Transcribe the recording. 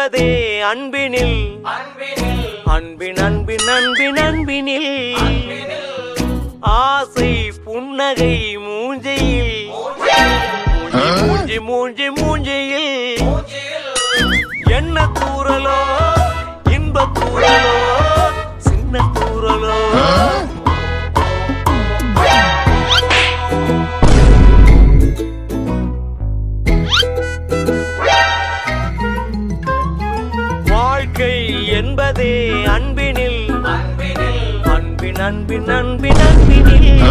என்பதே அன்பினில் அன்பின் அன்பின் அன்பின் அன்பினில் ஆசை புன்னகை மூஞ்சையில் மூஞ்சி மூஞ்சி மூஞ்சையில் என்ன தூரலோ இன்ப தூரலோ சின்ன தூரலோ வாழ்க்கை என்பதே அன்பினில் அன்பின் அன்பின் அன்பின் அன்பினில்